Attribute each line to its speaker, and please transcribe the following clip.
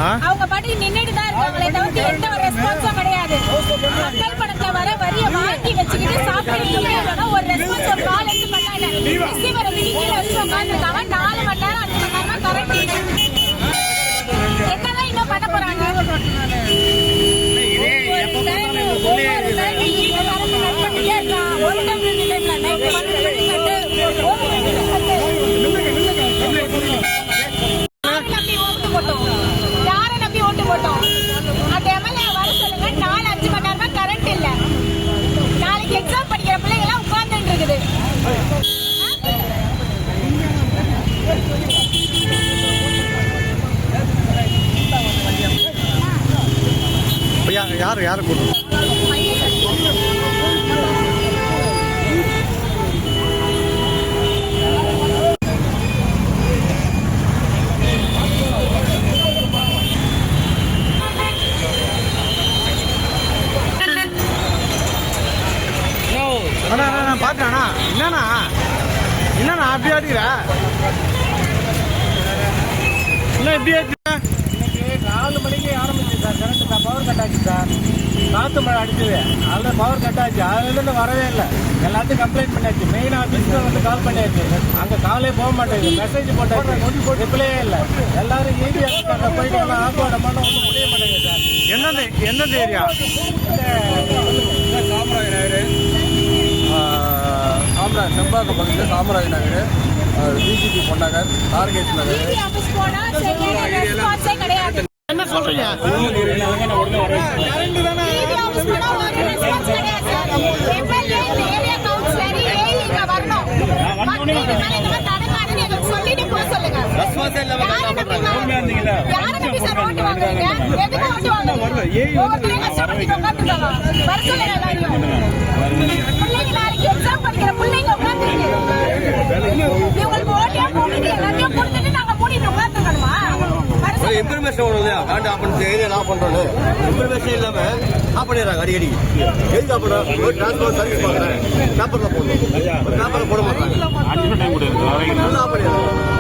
Speaker 1: அவங்க பாட்டுக்கு நின்னுட்டு தான் இருக்காங்களே தவிர்த்து எந்த ஒரு ரெஸ்பான்ஸும் கிடையாது. மக்கள் பணத்தை வர வரிய வாங்கி வச்சுக்கிட்டு சாப்பிட்டு ஒரு ரெஸ்பான்ஸ் ஒரு கால் எடுத்து பண்ணாங்க. ரிசீவரை கீழே வச்சு உட்காந்துருக்காங்க. 4 மணி நேரம் 5 மணி நேரமா கரண்ட் இல்லை. என்னதான் இன்னும் பண்ண போறாங்க? யாரை நம்பி ஓட்டு போட்டோம்? அந்த எம்எல்ஏ வர சொல்லுங்க. 4-5 மணி நேரமா கரண்ட் இல்ல. நாளைக்கு எக்ஸாம் படிக்கிற பிள்ளைங்க எல்லாம் உட்கார்ந்துட்டு இருக்குது.
Speaker 2: யாரு கூட்டு பாத்தானா? என்னண்ணா அப்படி அடிக்கிற? என்ன இப்படி அடிக்கிற?
Speaker 3: 4 மணிக்கு ஆரம்பிச்சு சார். கரண்ட் பவர் கட் ஆச்சு சார். காற்று மழை அடிச்சது, அதில் பவர் கட் ஆச்சு. அதுலேருந்து வரவே இல்லை. எல்லாத்தையும் கம்ப்ளைண்ட் பண்ணியாச்சு. மெயின் ஆஃபீஸில் வந்து கால் பண்ணியாச்சு. அங்கே காலே போக மாட்டேங்குது. மெசேஜ் போட்டாச்சு, ரிப்ளே இல்லை. எல்லாரும் ஏரியா போயிட்டு ஆர்ப்பாட்டமான ஒன்றும் முடிய மாட்டேங்குது சார்.
Speaker 2: எந்தெந்த ஏரியா?
Speaker 3: காமராஜ் நகர், செம்பாக்கம் பக்கத்தில் காமராஜ் நகர், பிஜிபி பொன்னகர், டார்கெட் நகர்.
Speaker 2: என்ன சொல்றீங்க?
Speaker 4: இன்ஃபர்மேஷன் ஒன்று இல்லையா? கரண்ட் ஆஃப் பண்ணி ஏரியா ஆஃப் பண்ணுறோம். இன்ஃபர்மேஷன் இல்லாமல் ஆஃப் பண்ணிடுறாங்க அடிக்கடி. எதுக்கு ஆஃப் பண்ணுறோம்? ஒரு டிரான்ஸ்போர்ட் சர்வீஸ் பார்க்குறேன். பேப்பரில் போடணும். பேப்பரில் போட மாட்டாங்க. ஆஃப் பண்ணிடுறாங்க.